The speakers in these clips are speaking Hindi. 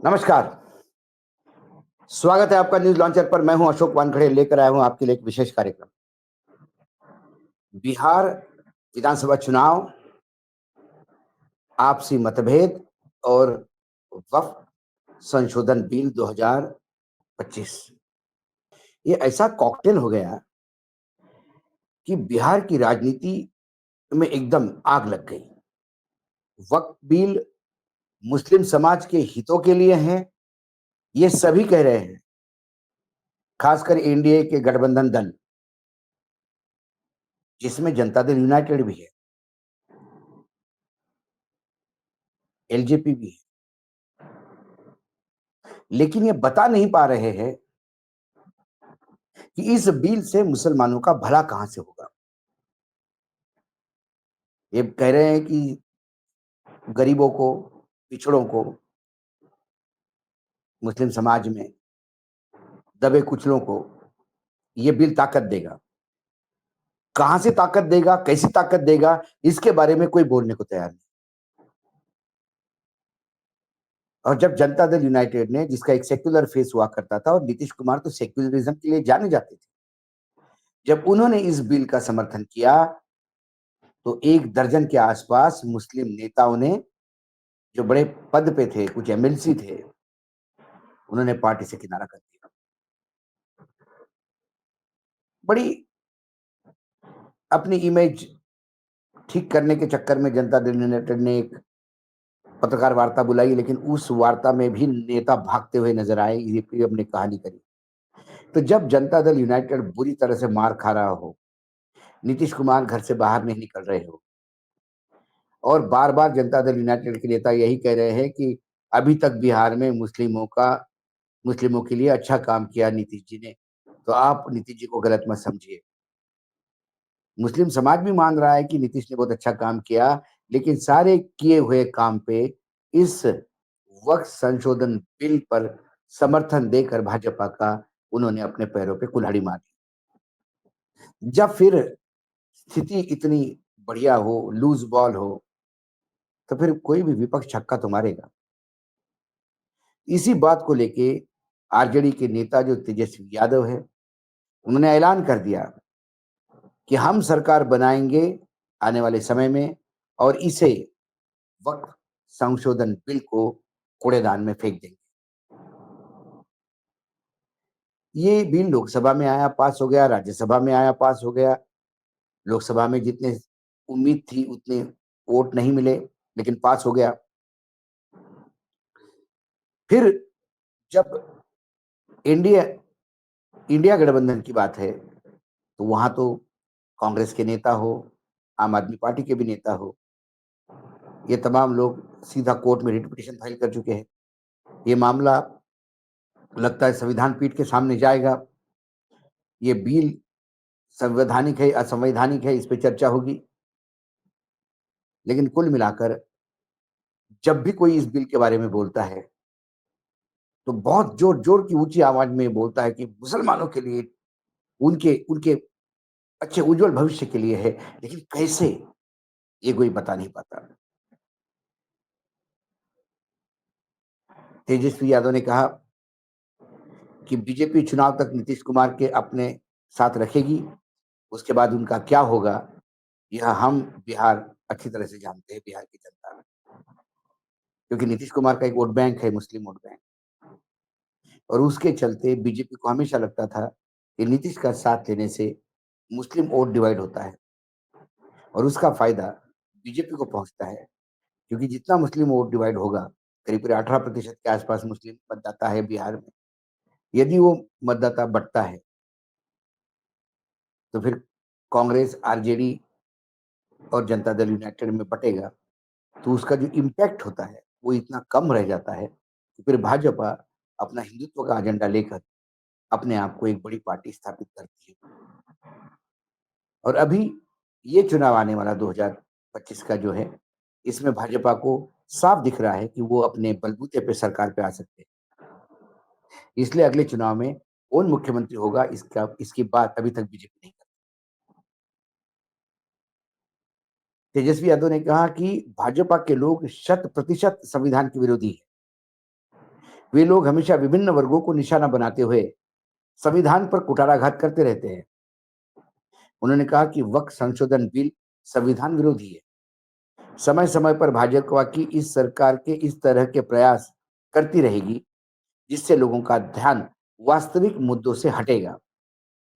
नमस्कार। स्वागत है आपका न्यूज़ लॉन्चर पर। मैं हूं अशोक वानखड़े, लेकर आया हूं आपके लिए एक विशेष कार्यक्रम। बिहार विधानसभा चुनाव, आपसी मतभेद और वक्फ संशोधन बिल 2025। ये ऐसा कॉकटेल हो गया कि बिहार की राजनीति में एकदम आग लग गई। वक्फ बिल मुस्लिम समाज के हितों के लिए है, ये सभी कह रहे हैं, खासकर एनडीए के गठबंधन दल, जिसमें जनता दल यूनाइटेड भी है, एलजेपी भी है। लेकिन ये बता नहीं पा रहे हैं कि इस बिल से मुसलमानों का भला कहां से होगा। ये कह रहे हैं कि गरीबों को, पिछड़ों को, मुस्लिम समाज में दबे कुचलों को ये बिल ताकत देगा। कहां से ताकत देगा, कैसी ताकत देगा, इसके बारे में कोई बोलने को तैयार नहीं। और जब जनता दल यूनाइटेड ने, जिसका एक सेक्युलर फेस हुआ करता था, और नीतीश कुमार तो सेक्युलरिज्म के लिए जाने जाते थे, जब उन्होंने इस बिल का समर्थन किया तो 1 दर्जन के आसपास मुस्लिम नेताओं ने, जो बड़े पद पे थे, कुछ एमएलसी थे, उन्होंने पार्टी से किनारा कर दिया। बड़ी अपनी इमेज ठीक करने के चक्कर में जनता दल यूनाइटेड ने एक पत्रकार वार्ता बुलाई, लेकिन उस वार्ता में भी नेता भागते हुए नजर आए। ये फिर हमने कहानी करी। तो जब जनता दल यूनाइटेड बुरी तरह से मार खा रहा हो, नीतीश कुमार घर से बाहर नहीं निकल रहे हो, और बार बार जनता दल यूनाइटेड के नेता यही कह रहे हैं कि अभी तक बिहार में मुस्लिमों के लिए अच्छा काम किया नीतीश जी ने, तो आप नीतीश जी को गलत मत समझिए। मुस्लिम समाज भी मान रहा है कि नीतीश ने बहुत अच्छा काम किया, लेकिन सारे किए हुए काम पे इस वक्फ संशोधन बिल पर समर्थन देकर भाजपा का उन्होंने अपने पैरों पे कुल्हाड़ी मारी। जब फिर स्थिति इतनी बढ़िया हो, लूज बॉल हो, तो फिर कोई भी विपक्ष छक्का तो मारेगा। इसी बात को लेके आरजेडी के नेता जो तेजस्वी यादव है, उन्होंने ऐलान कर दिया कि हम सरकार बनाएंगे आने वाले समय में, और इसे, वक्फ संशोधन बिल को, कूड़ेदान में फेंक देंगे। ये बिल लोकसभा में आया, पास हो गया, राज्यसभा में आया, पास हो गया। लोकसभा में जितने उम्मीद थी उतने वोट नहीं मिले, लेकिन पास हो गया। फिर जब इंडिया इंडिया गठबंधन की बात है, तो वहां तो कांग्रेस के नेता हो, आम आदमी पार्टी के भी नेता हो, ये तमाम लोग सीधा कोर्ट में रिट पिटीशन फाइल कर चुके हैं। ये मामला लगता है संविधान पीठ के सामने जाएगा। ये बिल संवैधानिक है, असंवैधानिक है, इस पे चर्चा होगी। लेकिन कुल मिलाकर जब भी कोई इस बिल के बारे में बोलता है, तो बहुत जोर जोर की ऊंची आवाज में बोलता है कि मुसलमानों के लिए, उनके उनके अच्छे उज्जवल भविष्य के लिए है। लेकिन कैसे, ये कोई बता नहीं पाता। तेजस्वी यादव ने कहा कि बीजेपी चुनाव तक नीतीश कुमार के अपने साथ रखेगी, उसके बाद उनका क्या होगा, यह हम बिहार अच्छी तरह से जानते हैं, बिहार की जनता। क्योंकि नीतीश कुमार का एक वोट बैंक है, मुस्लिम वोट बैंक, और उसके चलते बीजेपी को हमेशा लगता था कि नीतीश का साथ लेने से मुस्लिम वोट डिवाइड होता है, और उसका फायदा बीजेपी को पहुंचता है। क्योंकि जितना मुस्लिम वोट डिवाइड होगा, करीब 18% के आसपास मुस्लिम मतदाता है बिहार में, यदि वो मतदाता बढ़ता है, तो फिर कांग्रेस, आरजेडी और जनता दल यूनाइटेड में बटेगा, तो उसका जो इम्पैक्ट होता है वो इतना कम रह जाता है कि फिर भाजपा अपना हिंदुत्व का एजेंडा लेकर अपने आप को एक बड़ी पार्टी स्थापित करती है। और अभी ये चुनाव आने वाला 2025 का जो है, इसमें भाजपा को साफ दिख रहा है कि वो अपने बलबूते पे सरकार पे आ सकते हैं। इसलिए अगले चुनाव में कौन मुख्यमंत्री होगा, इसकी बात अभी तक बीजेपी नहीं कर। तेजस्वी यादव ने कहा कि भाजपा के लोग 100% संविधान के विरोधी है। वे लोग हमेशा विभिन्न वर्गों को निशाना बनाते हुए संविधान पर कुठाराघात करते रहते हैं। उन्होंने कहा कि वक्फ संशोधन बिल संविधान विरोधी है। समय-समय पर भाजपा की इस सरकार के इस तरह के प्रयास करती रहेगी, जिससे लोगों का ध्यान वास्तविक मुद्दों से हटेगा।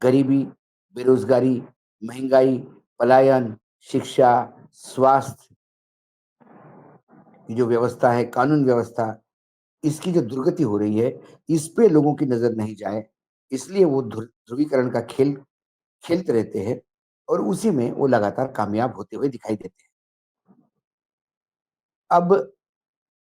गरीबी, बेरोजगारी, महंगाई, पलायन, शिक्षा, स्वास्थ्य की जो व्यवस्था है, कानून व्यवस्था, इसकी जो दुर्गति हो रही है, इस पे लोगों की नज़र नहीं जाए, इसलिए वो ध्रुवीकरण का खेल खेलते रहते हैं और उसी में वो लगातार कामयाब होते हुए दिखाई देते हैं। अब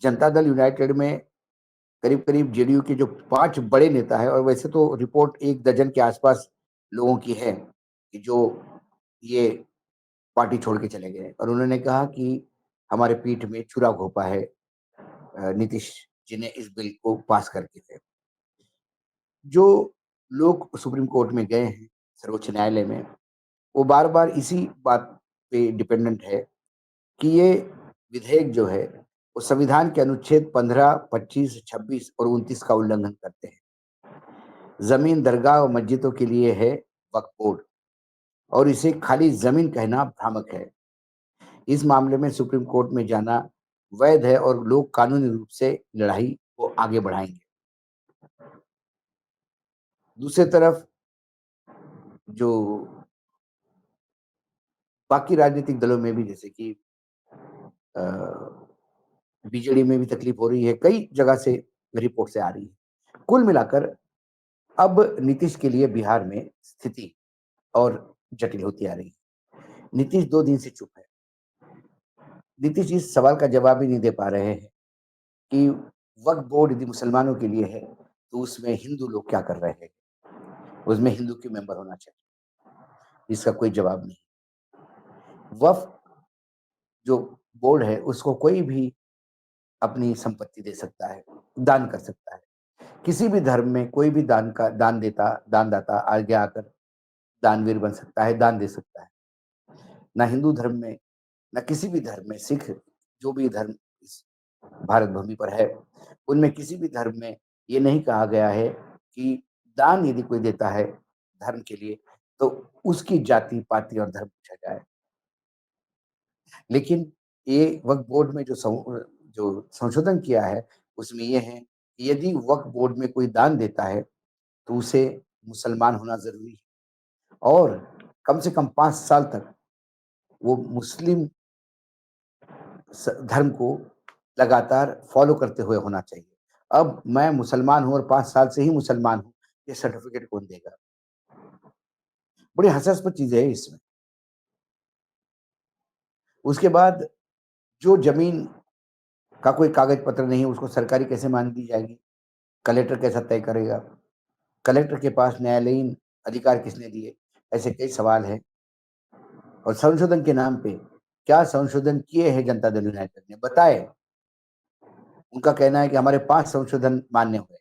जनता दल यूनाइटेड में करीब-करीब जेडीयू के जो 5 बड़े नेता हैं, और वैसे तो रिपोर्ट 1 दर्जन के आसपास लोगों की है कि जो ये पार्टी छोड़ के चले गए, और उन्होंने कहा कि हमारे पीठ में छुरा घोंपा है नीतीश जी ने इस बिल को पास करके थे। जो लोग सुप्रीम कोर्ट में गए हैं, सर्वोच्च न्यायालय में, वो बार-बार इसी बात पे डिपेंडेंट है कि ये विधेयक जो है, वो संविधान के अनुच्छेद 15, 25, 26 और 29 का उल्लंघन करते हैं। ज़मीन दरगाह और मस्जिदों के लिए है वक्फ बोर्ड, और इसे खाली ज़मीन कहना भ्रामक है। इस मामले में सुप्रीम कोर्ट में जाना वैध है और लोग कानूनी रूप से लड़ाई को आगे बढ़ाएँगे। दूसरी तरफ जो बाकी राजनीतिक दलों में भी, जैसे कि अ, बीजेडी में भी तकलीफ हो रही है, कई जगह से रिपोर्ट्स आ रही है। कुल मिलाकर अब नीतीश के लिए बिहार में स्थिति और जटिल होती आ रही है। नीतीश 2 दिन से चुप है। नीतीश इस सवाल का जवाब ही नहीं दे पा रहे हैं कि वक्फ बोर्ड यदि मुसलमानों के लिए है, तो उसमें हिंदू लोग क्या कर रहे हैं? उसमें हिंदू क्यों मेंबर होना चाहिए? इसका कोई जवाब नहीं। वक्फ जो बोर्ड है, उसको कोई भी अपनी संपत्ति दे सकता है, दान कर सकता है। किसी भी धर्म में कोई भी दानदाता आगे आकर दानवीर बन सकता है, दान दे सकता है। ना हिंदू धर्म में, ना किसी भी धर्म में, सिख जो भी धर्म इस भारत भूमि पर है, उनमें किसी भी धर्म में ये नहीं कहा गया है कि दान यदि कोई देता है धर्म के लिए, तो उसकी जाति, पाति और धर्म पूछा जाए। लेकिन ये वक्फ बोर्ड में जो संशोधन किया है, उसमें ये है कि यदि वक्फ बोर्ड में कोई दान देता है, तो उसे मुसलमान होना ज़रूरी है, और कम से कम 5 साल तक वो मुस्लिम धर्म को लगातार फॉलो करते हुए होना चाहिए। अब मैं मुसलमान हूँ और 5 साल से ही मुसलमान हूँ, ये सर्टिफिकेट कौन देगा? बड़ी हास्यास्पद चीज़ है इसमें। उसके बाद जो ज़मीन का कोई कागज़ पत्र नहीं है, उसको सरकारी कैसे मान दी जाएगी? कलेक्टर कैसा तय करेगा? कलेक्टर के पास न्यायालयीन अधिकार किसने दिए? ऐसे कई सवाल हैं। और संशोधन के नाम पे क्या संशोधन किए हैं जनता दल यूनाइटेड ने? बताएँ। उनका कहना है कि हमारे 5 संशोधन मान्य हुए।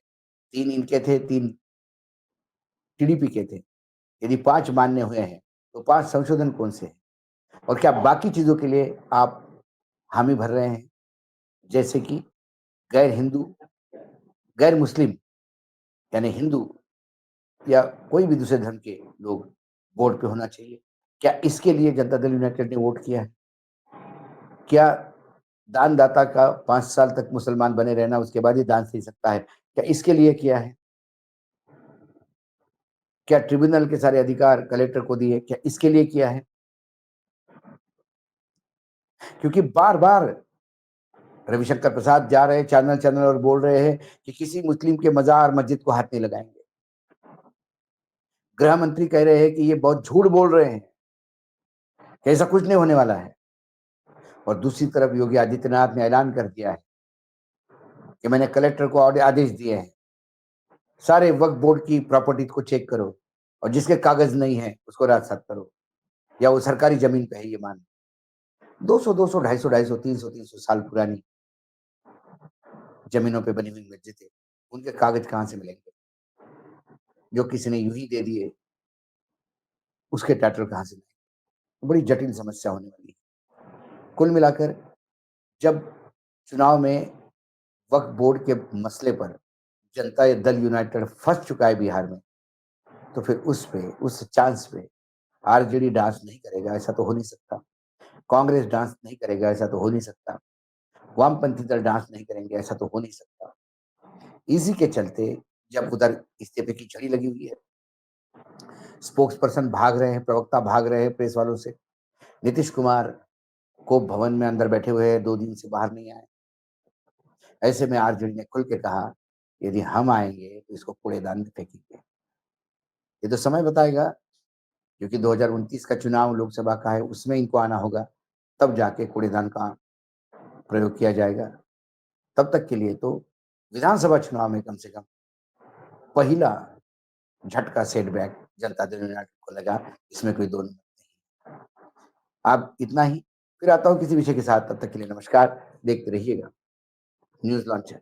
3 इनके थे, 3 टीडीपी के थे। यदि 5 मान्य हुए हैं, तो 5 संशोधन कौन से हैं? और क्या बाकी चीज़ों के लिए आप हामी भर रहे हैं? जैसे कि गैर हिंदू, गैर मुस्लिम, यानी हिंदू या कोई भी दूसरे धर्म के लोग बोर्ड पे होना चाहिए। क्या इसके लिए जनता दल यूनाइटेड ने वोट किया है? क्या दानदाता का 5 साल तक मुसलमान बने रहना, उसके बाद ही दान दे सकता है, क्या इसके लिए किया है? क्या ट्रिब्यूनल के सारे अधिकार कलेक्टर को दिए, क्या इसके लिए किया है? क्योंकि बार-बार रविशंकर प्रसाद जा रहे हैं चैनल-चैनल और बोल रहे हैं कि किसी मुस्लिम के मज़ार, मस्जिद को हाथ नहीं लगाएँगे। गृह मंत्री कह रहे हैं कि ये बहुत झूठ बोल रहे हैं, कि ऐसा कुछ नहीं होने वाला है। और दूसरी तरफ योगी आदित्यनाथ ने ऐलान कर दिया है कि मैंने कलेक्टर को आदेश दिए हैं, सारे वक्फ बोर्ड की प्रॉपर्टी को चेक करो, और जिसके कागज़ नहीं है, उसको राजसात करो, या वो सरकारी ज़मीन पे है ये मान। 200-200, 250-250, 300-300 साल पुरानी ज़मीनों पे बनी हुई मस्जिदें, उनके कागज़ कहाँ से मिलेंगे? जो किसी ने यूँ ही दे दिए, उसके टाइटल कहाँ से मिलेंगे? बड़ी जटिल समस्या होने वाली है। कुल मिलाकर जब चुनाव में वक्फ बोर्ड के मसले पर जनता दल यूनाइटेड फंस चुका है बिहार में, तो फिर उस चांस पे आरजेडी डांस नहीं करेगा, ऐसा तो हो नहीं सकता। कांग्रेस डांस नहीं करेगा, ऐसा तो हो नहीं सकता। वामपंथी दल डांस नहीं करेंगे, ऐसा तो हो नहीं सकता। इसी के चलते जब उधर इस्तीफे की झड़ी लगी हुई है, स्पोक्स पर्सन भाग रहे हैं, प्रवक्ता भाग रहे हैं प्रेस वालों से, नीतीश कुमार को भवन में अंदर बैठे हुए हैं, 2 दिन से बाहर नहीं आए। ऐसे में आरजेडी ने खुल के कहा, यदि हम आएंगे तो इसको कूड़ेदान में फेंकेंगे। ये तो समय बताएगा, क्योंकि 2029 का चुनाव लोकसभा का है, उसमें इनको आना होगा, तब जाके कूड़ेदान का प्रयोग किया जाएगा। तब तक के लिए तो विधानसभा चुनाव में कम से कम पहला झटका सेटबैक जनता दल यूनाइटेड को लगा, इसमें कोई दो नंबर नहीं। अब इतना ही, फिर आता हूँ किसी विषय के साथ, तब तक के लिए नमस्कार। देखते रहिएगा न्यूज लॉन्चर।